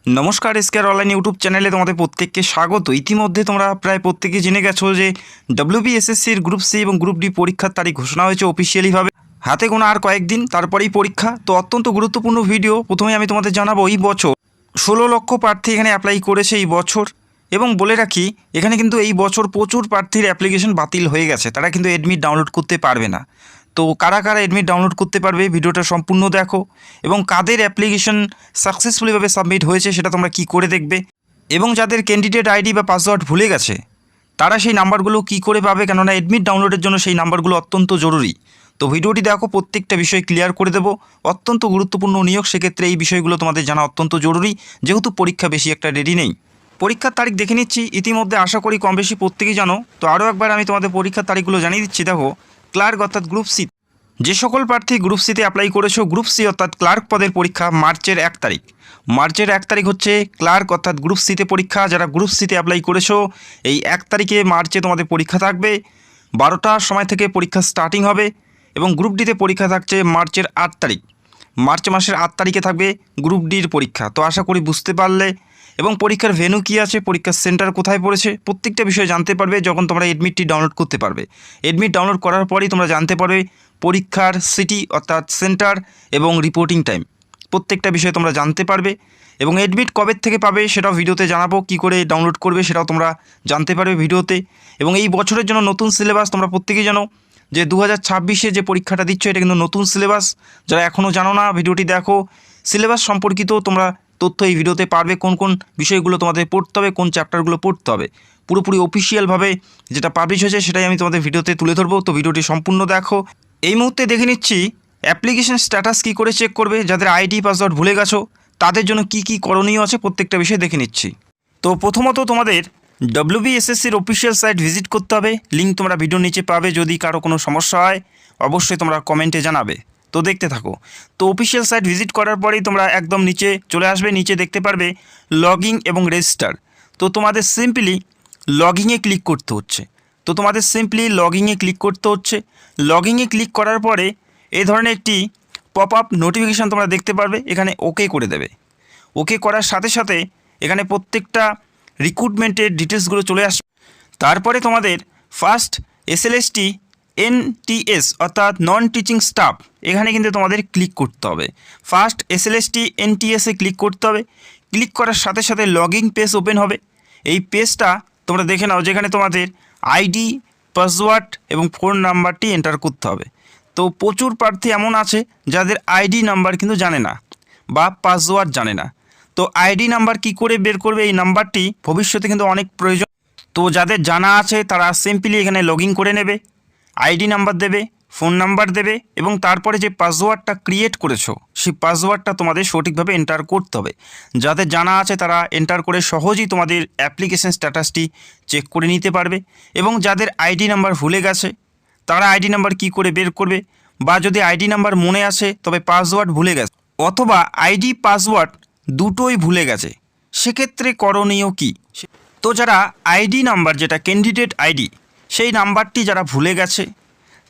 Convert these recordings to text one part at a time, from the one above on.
নমস্কার, এসকেআর online YouTube চ্যানেলে তোমাদের প্রত্যেককে স্বাগত। ইতিমধ্যে তোমরা প্রায় প্রত্যেকে জেনে গেছো যে ডব্লিউবিএসএসসির গ্রুপ সি এবং গ্রুপ ডি পরীক্ষার তারিখ ঘোষণা হয়েছে অফিসিয়ালিভাবে। হাতে গোনা আর কয়েকদিন তারপরেই পরীক্ষা। তো অত্যন্ত গুরুত্বপূর্ণ ভিডিও। প্রথমে আমি তোমাদের জানাবো, এই বছর 16 লক্ষ প্রার্থী এখানে অ্যাপ্লাই করেছে এই বছর। এবং বলে রাখি, এখানে কিন্তু এই বছর প্রচুর প্রার্থীর অ্যাপ্লিকেশন বাতিল হয়ে গেছে, তারা কিন্তু অ্যাডমিট ডাউনলোড করতে পারবে না। তো কারা কারা অ্যাডমিট ডাউনলোড করতে পারবে ভিডিওটা সম্পূর্ণ দেখো, এবং কাদের অ্যাপ্লিকেশন সাকসেসফুলিভাবে সাবমিট হয়েছে সেটা তোমরা কি করে দেখবে, এবং যাদের ক্যান্ডিডেট আইডি বা পাসওয়ার্ড ভুলে গেছে তারা সেই নাম্বারগুলো কি করে পাবে, কেননা অ্যাডমিট ডাউনলোডের জন্য সেই নাম্বারগুলো অত্যন্ত জরুরি। তো ভিডিওটি দেখো, প্রত্যেকটা বিষয় ক্লিয়ার করে দেবো। অত্যন্ত গুরুত্বপূর্ণ নিয়োগ, সেক্ষেত্রে এই বিষয়গুলো তোমাদের জানা অত্যন্ত জরুরি, যেহেতু পরীক্ষা বেশি একটা রেডি নেই। পরীক্ষার তারিখ দেখে নিচ্ছি, ইতিমধ্যে আশা করি কম বেশি প্রত্যেকেই জানো। তো আরও একবার আমি তোমাদের পরীক্ষার তারিখগুলো জানিয়ে দিচ্ছি। দেখো, ক্লার্ক অর্থাৎ গ্রুপ সি, যে সকল প্রার্থী গ্রুপ সিতে অ্যাপ্লাই করেছো, গ্রুপ সি অর্থাৎ ক্লার্ক পদের পরীক্ষা মার্চের 1 তারিখ। মার্চের 1 তারিখ হচ্ছে ক্লার্ক অর্থাৎ গ্রুপ সিতে পরীক্ষা। যারা গ্রুপ সিতে অ্যাপ্লাই করেছো, এই 1 তারিখে মার্চে তোমাদের পরীক্ষা থাকবে। 12টার সময় থেকে পরীক্ষা স্টার্টিং হবে। এবং গ্রুপ ডিতে পরীক্ষা থাকছে মার্চের 8 তারিখ। মার্চ মাসের 8 তারিখে থাকবে গ্রুপ ডির পরীক্ষা। তো আশা করি বুঝতে পারলে। এবং পরীক্ষার ভেন্যু কী আছে, পরীক্ষার সেন্টার কোথায় পড়েছে, প্রত্যেকটা বিষয় জানতে পারবে যখন তোমরা এডমিটটি ডাউনলোড করতে পারবে। এডমিট ডাউনলোড করার পরেই তোমরা জানতে পারবে পরীক্ষার সিটি অর্থাৎ সেন্টার এবং রিপোর্টিং টাইম, প্রত্যেকটা বিষয় তোমরা জানতে পারবে। এবং এডমিট কবে থেকে পাবে সেটাও ভিডিওতে জানাবো, কি করে ডাউনলোড করবে সেটাও তোমরা জানতে পারবে ভিডিওতে। এবং এই বছরের জন্য নতুন সিলেবাস, তোমরা প্রত্যেকেই জানো যে 2026-এ যে পরীক্ষাটা দিচ্ছ এটা কিন্তু নতুন সিলেবাস। যারা এখনও জানো না, ভিডিওটি দেখো। সিলেবাস সম্পর্কিত তোমরা তথ্য এই ভিডিওতে পারবে, কোন কোন বিষয়গুলো তোমাদের পড়তে হবে, কোন চ্যাপ্টারগুলো পড়তে হবে। পুরোপুরি অফিসিয়ালভাবে যেটা পাবলিশ হয়েছে সেটাই আমি তোমাদের ভিডিওতে তুলে ধরবো। তো ভিডিওটি সম্পূর্ণ দেখো। এই মুহূর্তে দেখে নিচ্ছি অ্যাপ্লিকেশন স্ট্যাটাস কী করে চেক করবে। যাদের আইডি পাসওয়ার্ড ভুলে গেছো তাদের জন্য কি কি করণীয় আছে প্রত্যেকটা বিষয় দেখে নিচ্ছি। তো প্রথমত তোমাদের ডব্লিউবিএসএসসির অফিসিয়াল সাইট ভিজিট করতে হবে। লিঙ্ক তোমরা ভিডিওর নিচে পাবে। যদি কারো কোনো সমস্যা হয় অবশ্যই তোমরা কমেন্টে জানাবে। তো দেখতে থাকো। তো অফিসিয়াল সাইট ভিজিট করার পরেই তোমরা একদম নিচে চলে আসবে। নিচে দেখতে পারবে লগইন এবং রেজিস্টার। তো তোমাদের সিম্পলি লগইনে ক্লিক করতে হচ্ছে। লগইনে ক্লিক করার পরে এই ধরনের একটি পপ আপ নোটিফিকেশান তোমরা দেখতে পারবে। এখানে ওকে করে দেবে। ওকে করার সাথে সাথে এখানে প্রত্যেকটা রিক্রুটমেন্টের ডিটেলসগুলো চলে আসবে। তারপরে তোমাদের ফার্স্ট এসএলএসটি এনটিএস অর্থাৎ নন টিচিং স্টাফ, এখানে কিন্তু তোমাদের ক্লিক করতে হবে। ফার্স্ট এসএলএসটি এনটিএসে ক্লিক করতে হবে। ক্লিক করার সাথে সাথে লগইন পেজ ওপেন হবে। এই পেজটা তোমরা দেখে নাও, যেখানে তোমাদের আইডি, পাসওয়ার্ড এবং ফোন নাম্বারটি এন্টার করতে হবে। তো প্রচুর প্রার্থী এমন আছে যাদের আইডি নাম্বার কিন্তু জানে না বা পাসওয়ার্ড জানে না। তো আইডি নাম্বার কি করে বের করবে, এই নাম্বারটি ভবিষ্যতে কিন্তু অনেক প্রয়োজন। তো যাদের জানা আছে তারা সিম্পলি এখানে লগইন করে নেবে, আইডি নাম্বার দেবে, ফোন নাম্বার দেবে, এবং তারপরে যে পাসওয়ার্ডটা ক্রিয়েট করেছো সেই পাসওয়ার্ডটা তোমাদের সঠিকভাবে এন্টার করতে হবে। যাদের জানা আছে তারা এন্টার করে সহজেই তোমাদের অ্যাপ্লিকেশন স্ট্যাটাসটি চেক করে নিতে পারবে। এবং যাদের আইডি নাম্বার ভুলে গেছে তারা আইডি নাম্বার কি করে বের করবে, বা যদি আইডি নাম্বার মনে আছে তবে পাসওয়ার্ড ভুলে গেছে, অথবা আইডি পাসওয়ার্ড দুটোই ভুলে গেছে, সেক্ষেত্রে করণীয় কী। তো যারা আইডি নাম্বার, যেটা ক্যান্ডিডেট আইডি, সেই নাম্বারটি যারা ভুলে গেছে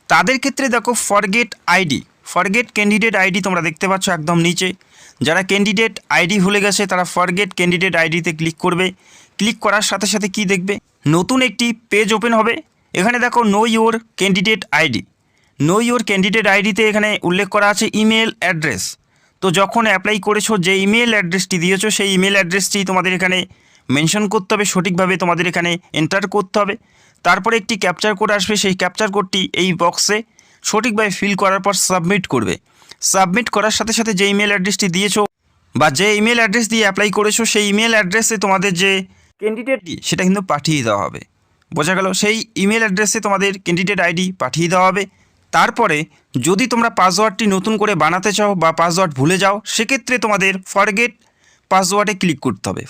তাদের ক্ষেত্রে দেখো ফরগেট ক্যান্ডিডেট আইডি তোমরা দেখতে পাচ্ছ একদম নিচে। যারা ক্যান্ডিডেট আইডি ভুলে গেছে তারা ফরগেট ক্যান্ডিডেট আইডিতে ক্লিক করবে। ক্লিক করার সাথে সাথে কি দেখবে, নতুন একটি পেজ ওপেন হবে। এখানে দেখো নো ইওর ক্যান্ডিডেট আইডিতে এখানে উল্লেখ করা আছে ইমেল অ্যাড্রেস। তো যখন অ্যাপ্লাই করেছো যে ইমেল অ্যাড্রেসটি দিয়েছো সেই ইমেল অ্যাড্রেসটি তোমাদের এখানে মেনশন করতে হবে, সঠিকভাবে তোমাদের এখানে এন্টার করতে হবে। তারপরে একটি ক্যাপচার কোড আসবে, সেই ক্যাপচার কোডটি এই বক্সে সঠিকভাবে ফিল করার পর সাবমিট করবে। সাবমিট করার সাথে সাথে যে ইমেল অ্যাড্রেসটি দিয়েছো বা যে ইমেল অ্যাড্রেস দিয়ে অ্যাপ্লাই করেছো সেই ইমেল অ্যাড্রেসে তোমাদের যে ক্যান্ডিডেটটি সেটা কিন্তু পাঠিয়ে দেওয়া হবে। বোঝা গেল? সেই ইমেল অ্যাড্রেসে তোমাদের ক্যান্ডিডেট আইডি পাঠিয়ে দেওয়া হবে। তারপরে যদি তোমরা পাসওয়ার্ডটি নতুন করে বানাতে চাও বা পাসওয়ার্ড ভুলে যাও, সেক্ষেত্রে তোমাদের ফরগেট পাসওয়ার্ডে ক্লিক করতে হবে।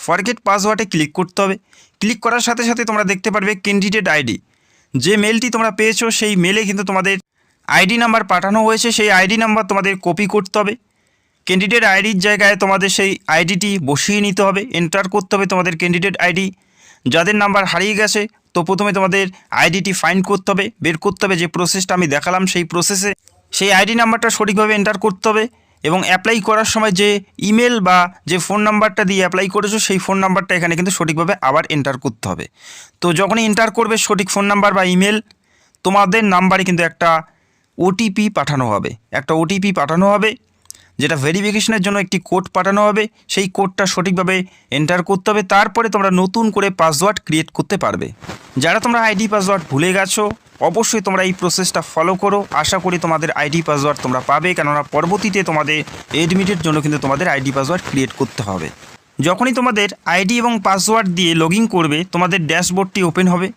ক্লিক করার সাথে সাথে তোমরা দেখতে পারবে ক্যান্ডিডেট আইডি, যে মেলটি তোমরা পেয়েছো সেই মেলে কিন্তু তোমাদের আইডি নাম্বার পাঠানো হয়েছে। সেই আইডি নাম্বার তোমাদের কপি করতে হবে। ক্যান্ডিডেট আইডির জায়গায় তোমাদের সেই আইডিটি বসিয়ে নিতে হবে, এন্টার করতে হবে তোমাদের ক্যান্ডিডেট আইডি। যাদের নাম্বার হারিয়ে গেছে তো প্রথমে তোমাদের আইডিটি ফাইন্ড করতে হবে, বের করতে হবে। যে প্রসেসটা আমি দেখালাম সেই প্রসেসে সেই আইডি নাম্বারটা সঠিকভাবে এন্টার করতে হবে এবং অ্যাপ্লাই করার সময় যে ইমেল বা যে ফোন নাম্বারটা দিয়ে অ্যাপ্লাই করেছো সেই ফোন নাম্বারটা এখানে কিন্তু সঠিকভাবে আবার এন্টার করতে হবে। তো যখনই এন্টার করবে সঠিক ফোন নাম্বার বা ইমেল, তোমাদের নাম্বারে কিন্তু একটা ওটিপি পাঠানো হবে, যেটা ভেরিফিকেশনের জন্য একটি কোড পাঠানো হবে। সেই কোডটা সঠিকভাবে এন্টার করতে হবে, তারপরে তোমরা নতুন করে পাসওয়ার্ড ক্রিয়েট করতে পারবে। যারা তোমরা আইডি পাসওয়ার্ড ভুলে গেছো অবশ্যই তোমরা এই প্রসেসটা ফলো করো। আশা করি তোমাদের আইডি পাসওয়ার্ড তোমরা পাবে, কেননা পরবর্তীতে তোমাদের এডমিটের জন্য কিন্তু তোমাদের আইডি পাসওয়ার্ড ক্রিয়েট করতে হবে। যখনই তোমাদের আইডি এবং পাসওয়ার্ড দিয়ে লগ ইন করবে তোমাদের ড্যাশবোর্ডটি ওপেন হবে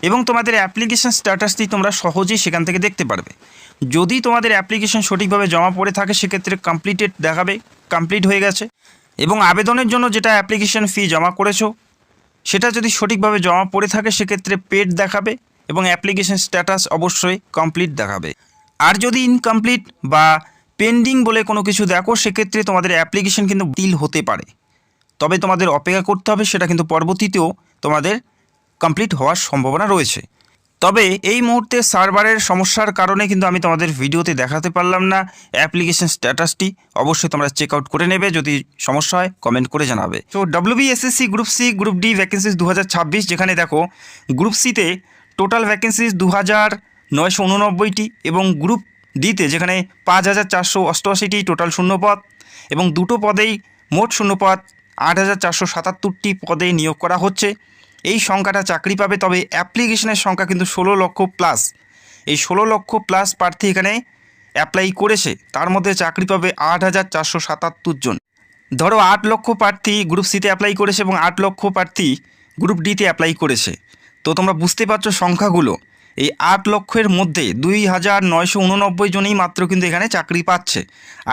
এবং তোমাদের অ্যাপ্লিকেশন স্ট্যাটাসটি তোমরা সহজেই সেখান থেকে দেখতে পারবে। যদি তোমাদের অ্যাপ্লিকেশন সঠিকভাবে জমা পড়ে থাকে সেক্ষেত্রে কমপ্লিটেড দেখাবে, কমপ্লিট হয়ে গেছে। এবং আবেদনের জন্য যেটা অ্যাপ্লিকেশন ফি জমা করেছো সেটা যদি সঠিকভাবে জমা পড়ে থাকে সেক্ষেত্রে পেড দেখাবে এবং অ্যাপ্লিকেশন স্ট্যাটাস অবশ্যই কমপ্লিট দেখাবে। আর যদি ইনকমপ্লিট বা পেন্ডিং বলে কোনো কিছু দেখো সেক্ষেত্রে তোমাদের অ্যাপ্লিকেশন কিন্তু বাতিল হতে পারে, তবে তোমাদের অপেক্ষা করতে হবে, সেটা কিন্তু পরবর্তীতেও তোমাদের কমপ্লিট হওয়ার সম্ভাবনা রয়েছে। তবে এই মুহূর্তে সার্ভারের সমস্যার কারণে কিন্তু আমি তোমাদের ভিডিওতে দেখাতে পারলাম না অ্যাপ্লিকেশন স্ট্যাটাসটি। অবশ্যই তোমরা চেক আউট করে নেবে, যদি সমস্যা হয় কমেন্ট করে জানাবে। তো WBSSC group C group D vacancies 2026, যেখানে দেখো গ্রুপ সিতে টোটাল ভ্যাকেন্সিস 2989টি এবং গ্রুপ ডিতে যেখানে 5488টি টোটাল শূন্যপদ এবং দুটো পদেই মোট শূন্যপদ 8477টি পদে নিয়োগ করা হচ্ছে। এই সংখ্যাটা চাকরি পাবে, তবে অ্যাপ্লিকেশনের সংখ্যা কিন্তু 16 লক্ষ প্লাস। এই 16 লক্ষ প্লাস প্রার্থী এখানে অ্যাপ্লাই করেছে, তার মধ্যে চাকরি পাবে 8477 জন। ধরো 8 লক্ষ প্রার্থী গ্রুপ সিতে অ্যাপ্লাই করেছে এবং 8 লক্ষ প্রার্থী গ্রুপ ডিতে অ্যাপ্লাই করেছে। তো তোমরা বুঝতে পারছো সংখ্যাগুলো, এই 8 লক্ষের মধ্যে 2989 জনই মাত্র কিন্তু এখানে চাকরি পাচ্ছে।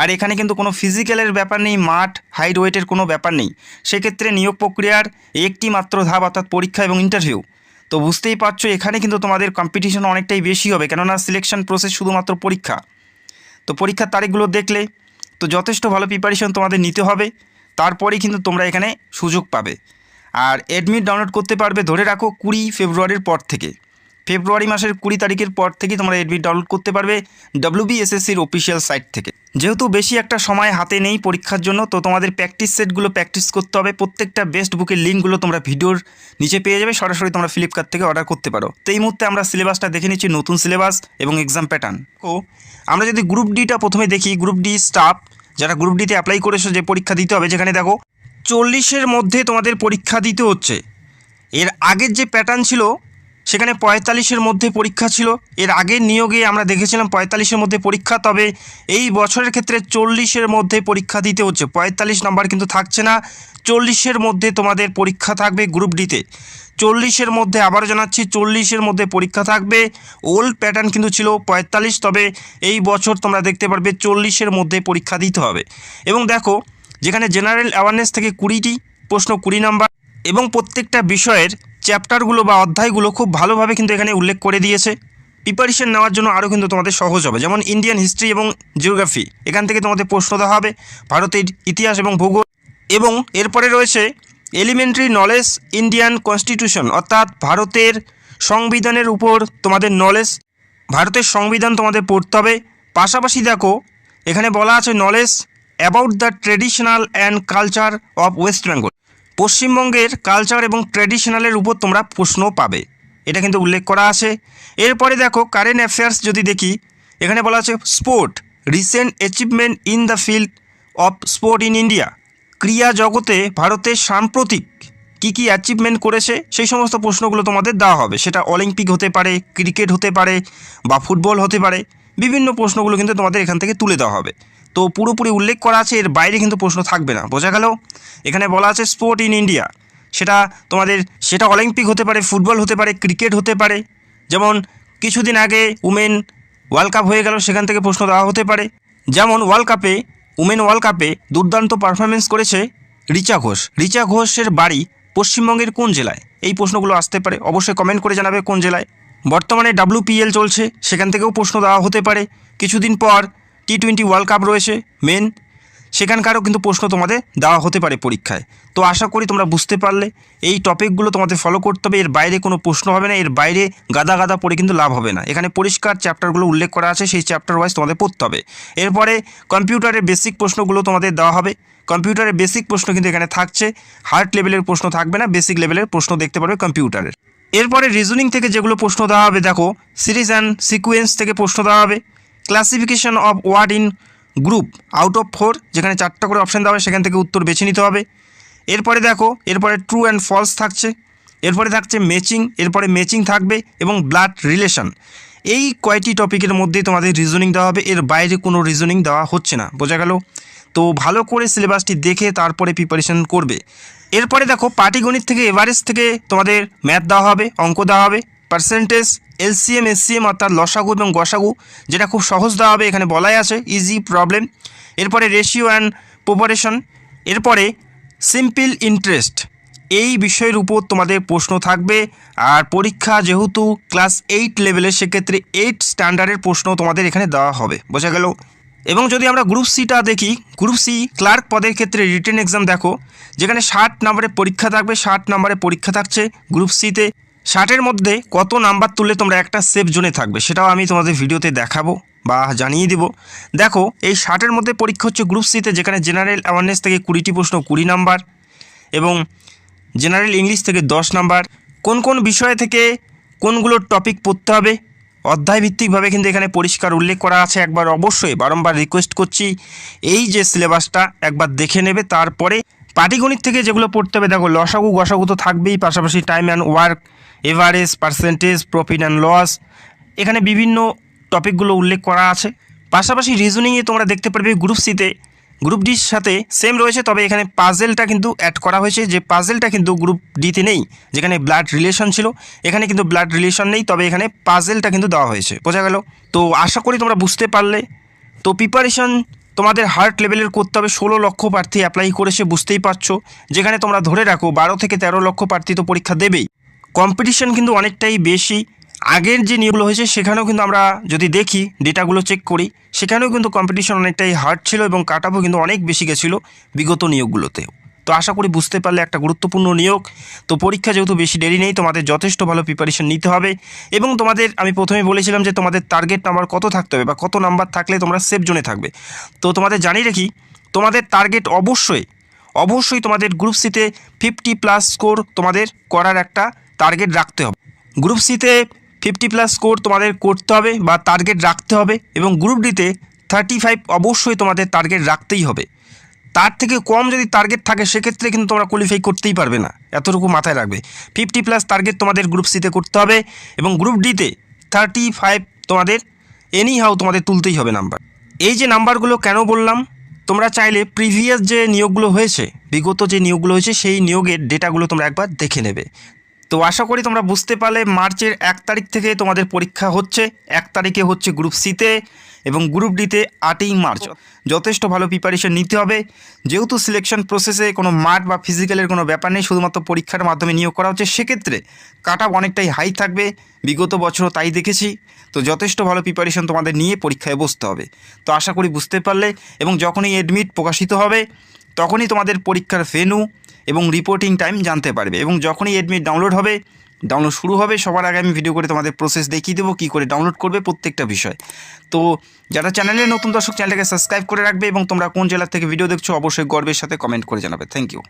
আর এখানে কিন্তু কোনো ফিজিক্যালের ব্যাপার নেই, মাঠ হাইট ওয়েটের কোনো ব্যাপার নেই। সেক্ষেত্রে নিয়োগ প্রক্রিয়ার একটি মাত্র ধাপ অর্থাৎ পরীক্ষা এবং ইন্টারভিউ। তো বুঝতেই পারছো এখানে কিন্তু তোমাদের কম্পিটিশন অনেকটাই বেশি হবে, কেননা সিলেকশন প্রসেস শুধুমাত্র পরীক্ষা। তো পরীক্ষার তারিখগুলো দেখলে তো যথেষ্ট ভালো প্রিপারেশন তোমাদের নিতে হবে, তারপরেই কিন্তু তোমরা এখানে সুযোগ পাবে। আর অ্যাডমিট ডাউনলোড করতে পারবে ধরে রাখো 20 ফেব্রুয়ারির পর থেকে। ফেব্রুয়ারি মাসের 20 তারিখের পর থেকে তোমরা অ্যাডমিট ডাউনলোড করতে পারবে WBSSCর অফিসিয়াল সাইট থেকে। যেহেতু বেশি একটা সময় হাতে নেই পরীক্ষার জন্য, তো তোমাদের প্র্যাকটিস সেটগুলো প্র্যাকটিস করতে হবে। প্রত্যেকটা বেস্ট বুকের লিঙ্কগুলো তোমরা ভিডিওর নিচে পেয়ে যাবে, সরাসরি তোমরা ফ্লিপকার্ট থেকে অর্ডার করতে পারো। তো এই মুহূর্তে আমরা সিলেবাসটা দেখে নিচ্ছি, নতুন সিলেবাস এবং এক্সাম প্যাটার্ন। তো আমরা যদি গ্রুপ ডিটা প্রথমে দেখি, গ্রুপ ডি স্টাফ যারা গ্রুপ ডিতে অ্যাপ্লাই করেছো যে পরীক্ষা দিতে হবে, যেখানে দেখো 40-এর মধ্যে তোমাদের পরীক্ষা দিতে হচ্ছে। এর আগের যে প্যাটার্ন ছিল সেখানে 45-এর মধ্যে পরীক্ষা ছিল। এর আগের নিয়োগে আমরা দেখেছিলাম 45-এর মধ্যে পরীক্ষা, তবে এই বছরের ক্ষেত্রে 40-এর মধ্যে পরীক্ষা দিতে হচ্ছে। 45 নাম্বার কিন্তু থাকছে না, 40-এর মধ্যে তোমাদের পরীক্ষা থাকবে গ্রুপ ডিতে। 40-এর মধ্যে, আবার জানাচ্ছি 40-এর মধ্যে পরীক্ষা থাকবে। ওল্ড প্যাটার্ন কিন্তু ছিল 45, তবে এই বছর তোমরা দেখতে পারবে 40-এর মধ্যে পরীক্ষা দিতে হবে। এবং দেখো যেখানে জেনারেল অ্যাওয়ারনেস থেকে 20টি প্রশ্ন 20 নাম্বার এবং প্রত্যেকটা বিষয়ের চ্যাপ্টারগুলো বা অধ্যায়গুলো খুব ভালোভাবে কিন্তু এখানে উল্লেখ করে দিয়েছে। প্রিপারেশন নেওয়ার জন্য আরও কিন্তু তোমাদের সহজ হবে। যেমন ইন্ডিয়ান হিস্ট্রি এবং জিওগ্রাফি, এখান থেকে তোমাদের প্রশ্ন দেওয়া হবে, ভারতের ইতিহাস এবং ভূগোল। এবং এরপরে রয়েছে এলিমেন্টারি নলেজ ইন্ডিয়ান কনস্টিটিউশন, অর্থাৎ ভারতের সংবিধানের উপর তোমাদের নলেজ, ভারতের সংবিধান তোমাদের পড়তে হবে। পাশাপাশি দেখো এখানে বলা আছে knowledge about the traditional and culture of West Bengal, পশ্চিমবঙ্গের কালচার এবং ট্র্যাডিশনালের উপর তোমরা প্রশ্ন পাবে, এটা কিন্তু উল্লেখ করা আছে। এরপরে দেখো কারেন্ট অ্যাফেয়ার্স যদি দেখি, এখানে বলা আছে sport recent achievement in the field of sport in India, ক্রীড়া জগতে ভারতের সাম্প্রতিক কী কী অ্যাচিভমেন্ট করেছে সেই সমস্ত প্রশ্নগুলো তোমাদের দেওয়া হবে। সেটা অলিম্পিক হতে পারে, ক্রিকেট হতে পারে বা ফুটবল হতে পারে, বিভিন্ন প্রশ্নগুলো কিন্তু তোমাদের এখান থেকে তুলে দেওয়া হবে। তো পুরোপুরি উল্লেখ করা আছে, এর বাইরে কিন্তু প্রশ্ন থাকবে না, বোঝা গেল? এখানে বলা আছে স্পোর্ট ইন ইন্ডিয়া, সেটা অলিম্পিক হতে পারে, ফুটবল হতে পারে, ক্রিকেট হতে পারে। যেমন কিছুদিন আগে উমেন ওয়ার্ল্ড কাপ হয়ে গেল, সেখান থেকে প্রশ্ন দেওয়া হতে পারে। যেমন উমেন ওয়ার্ল্ড কাপে দুর্দান্ত পারফরমেন্স করেছে রিচা ঘোষের বাড়ি পশ্চিমবঙ্গের কোন জেলায়, এই প্রশ্নগুলো আসতে পারে। অবশ্যই কমেন্ট করে জানাবে কোন জেলায়। বর্তমানে WPL চলছে, সেখান থেকেও প্রশ্ন দেওয়া হতে পারে। কিছুদিন পর T20 ওয়ার্ল্ড কাপ রয়েছে মেন, সেখানকারও কিন্তু প্রশ্ন তোমাদের দেওয়া হতে পারে পরীক্ষায়। তো আশা করি তোমরা বুঝতে পারলে এই টপিকগুলো তোমাদের ফলো করতে হবে, এর বাইরে কোনো প্রশ্ন হবে না, এর বাইরে গাদা পড়ে কিন্তু লাভ হবে না। এখানে পরিষ্কার চ্যাপ্টারগুলো উল্লেখ করা আছে, সেই চ্যাপ্টার ওয়াইজ তোমাদের পড়তে হবে। এরপরে কম্পিউটারের বেসিক প্রশ্নগুলো তোমাদের দেওয়া হবে। কম্পিউটারের বেসিক প্রশ্ন কিন্তু এখানে থাকছে, হার্ড লেভেলের প্রশ্ন থাকবে না, বেসিক লেভেলের প্রশ্ন দেখতে পারবে কম্পিউটারের। এরপরে রিজনিং থেকে যেগুলো প্রশ্ন দেওয়া হবে, দেখো সিরিজ অ্যান্ড সিকুয়েন্স থেকে প্রশ্ন দেওয়া হবে, classification of word in group out of 4, যেখানে 4টা করে অপশান দেওয়া হবে, সেখান থেকে উত্তর বেছে নিতে হবে। এরপরে দেখো, এরপরে ট্রু অ্যান্ড ফলস থাকছে, এরপরে থাকছে ম্যাচিং, এরপরে ম্যাচিং থাকবে এবং ব্লাড রিলেশন। এই কয়টি টপিকের মধ্যেই তোমাদের রিজনিং দেওয়া হবে, এর বাইরে কোনো রিজনিং দেওয়া হচ্ছে না, বোঝা গেল? তো ভালো করে সিলেবাসটি দেখে তারপরে প্রিপারেশন করবে। এরপরে দেখো পাটিগণিত থেকে এভারেজ থেকে তোমাদের ম্যাথ দেওয়া হবে, অঙ্ক দেওয়া হবে, পার্সেন্টেজ, এলসিএম এসসিএম অর্থাৎ লসাগু এবং গসাগু, যেটা খুব সহজ দেওয়া হবে, এখানে বলাই আছে ইজি প্রবলেম। এরপরে রেশিও অ্যান্ড প্রপারেশন, এরপরে সিম্পল ইন্টারেস্ট, এই বিষয়ের উপর তোমাদের প্রশ্ন থাকবে। আর পরীক্ষা যেহেতু ক্লাস 8 লেভেলের, সেক্ষেত্রে 8 স্ট্যান্ডার্ডের প্রশ্ন তোমাদের এখানে দেওয়া হবে, বোঝা গেল? এবং যদি আমরা গ্রুপ সিটা দেখি, গ্রুপ সি ক্লার্ক পদের ক্ষেত্রে রিটেন এক্সাম দেখো, যেখানে 60 নম্বরের পরীক্ষা থাকবে, 60 নম্বরের পরীক্ষা থাকছে গ্রুপ সিতে। 60-এর মধ্যে কত নাম্বার তুললে তোমরা একটা সেফ জোনে থাকবে, সেটাও আমি তোমাদের ভিডিওতে দেখাবো বা জানিয়ে দিব। দেখো এই 60-এর মধ্যে পরীক্ষা হচ্ছে গ্রুপ সিতে, যেখানে জেনারেল অ্যাওয়ারনেস থেকে 20টি প্রশ্ন 20 নাম্বার এবং জেনারেল ইংলিশ থেকে 10 নাম্বার। কোন কোন বিষয় থেকে কোনগুলো টপিক পড়তে হবে অধ্যায়ভিত্তিকভাবে কিন্তু এখানে পরিষ্কার উল্লেখ করা আছে। একবার অবশ্যই বারংবার রিকোয়েস্ট করছি, এই যে সিলেবাসটা একবার দেখে নেবে। তারপরে পাটিগণিত থেকে যেগুলো পড়তে হবে, দেখো লসাগু গসাগু তো থাকবেই, পাশাপাশি time and work, average, percentage, profit and loss, এখানে বিভিন্ন টপিকগুলো উল্লেখ করা আছে। পাশাপাশি রিজনিংয়ে তোমরা দেখতে পারবে গ্রুপ সিতে গ্রুপ ডির সাথে সেম রয়েছে, তবে এখানে পাজেলটা কিন্তু অ্যাড করা হয়েছে, যে পাজেলটা কিন্তু গ্রুপ ডিতে নেই। যেখানে ব্লাড রিলেশন ছিল, এখানে কিন্তু ব্লাড রিলেশন নেই, তবে এখানে পাজেলটা কিন্তু দেওয়া হয়েছে, বোঝা গেল? তো আশা করি তোমরা বুঝতে পারলে। তো প্রিপারেশন তোমাদের হার্ড লেভেলের করতে হবে। 16 লক্ষ প্রার্থী অ্যাপ্লাই করেছে, বুঝতেই পারছো। যেখানে তোমরা ধরে রাখো 12 থেকে 13 লক্ষ প্রার্থী তো পরীক্ষা দেবেই। কম্পিটিশন কিন্তু অনেকটাই বেশি। আগের যে নিয়োগগুলো হয়েছে সেখানেও কিন্তু আমরা যদি দেখি, ডেটাগুলো চেক করি, সেখানেও কিন্তু কম্পিটিশন অনেকটাই হার্ড ছিল এবং কাটআপও কিন্তু অনেক বেশি গেছিলো বিগত নিয়োগগুলোতেও। তো আশা করি বুঝতে পারলে একটা গুরুত্বপূর্ণ নিয়োগ। তো পরীক্ষা যেহেতু বেশি দেরি নেই, তোমাদের যথেষ্ট ভালো প্রিপারেশন নিতে হবে। এবং তোমাদের আমি প্রথমে বলেছিলাম যে তোমাদের টার্গেট নাম্বার কত থাকতে হবে বা কত নাম্বার থাকলে তোমরা সেফ জোনে থাকবে। তো তোমাদের জানিয়ে রাখি, তোমাদের টার্গেট অবশ্যই তোমাদের গ্রুপ সিতে 50+ স্কোর তোমাদের করার একটা টার্গেট রাখতে হবে। গ্রুপ সিতে 50+ স্কোর তোমাদের করতে হবে বা টার্গেট রাখতে হবে, এবং গ্রুপ ডিতে 35 অবশ্যই তোমাদের টার্গেট রাখতেই হবে। তার থেকে কম যদি টার্গেট থাকে, সেক্ষেত্রে কিন্তু তোমরা কোয়ালিফাই করতেই পারবে না, এতটুকু মাথায় রাখবে। 50+ টার্গেট তোমাদের গ্রুপ সিতে করতে হবে, এবং গ্রুপ ডিতে 35 তোমাদের এনিহাউ তোমাদের তুলতেই হবে নাম্বার। এই যে নাম্বারগুলো কেন বললাম, তোমরা চাইলে প্রিভিয়াস যে নিয়োগগুলো হয়েছে, বিগত যে নিয়োগগুলো হয়েছে, সেই নিয়োগের ডেটাগুলো তোমরা একবার দেখে নেবে। তো আশা করি তোমরা বুঝতে পারলে। মার্চের 1 তারিখ থেকে তোমাদের পরীক্ষা হচ্ছে, 1 তারিখে হচ্ছে গ্রুপ সিতে এবং গ্রুপ ডিতে 8ই মার্চ। যথেষ্ট ভালো প্রিপারেশন নিতে হবে, যেহেতু সিলেকশন প্রসেসে কোনো মাঠ বা ফিজিক্যালের কোনো ব্যাপার নেই, শুধুমাত্র পরীক্ষার মাধ্যমে নিয়োগ করা হচ্ছে। সেক্ষেত্রে কাটআপ অনেকটাই হাই থাকবে, বিগত বছরও তাই দেখেছি। তো যথেষ্ট ভালো প্রিপারেশন তোমাদের নিয়ে পরীক্ষায় বসতে হবে। তো আশা করি বুঝতে পারলে। এবং যখনই অ্যাডমিট প্রকাশিত হবে, তখনই তোমাদের পরীক্ষার ভেন্যু এবং রিপোর্টিং টাইম জানতে পারবে। এবং যখনই অ্যাডমিট ডাউনলোড শুরু হবে, সবার আগে আমি ভিডিও করে তোমাদের প্রসেস দেখিয়ে দেবো কী করে ডাউনলোড করবে প্রত্যেকটা বিষয়। তো যারা চ্যানেলে নতুন দর্শক, চ্যানেলটাকে সাবস্ক্রাইব করে রাখবে, এবং তোমরা কোন জেলা থেকে ভিডিও দেখছো অবশ্যই গর্বের সাথে কমেন্ট করে জানাবে। Thank you.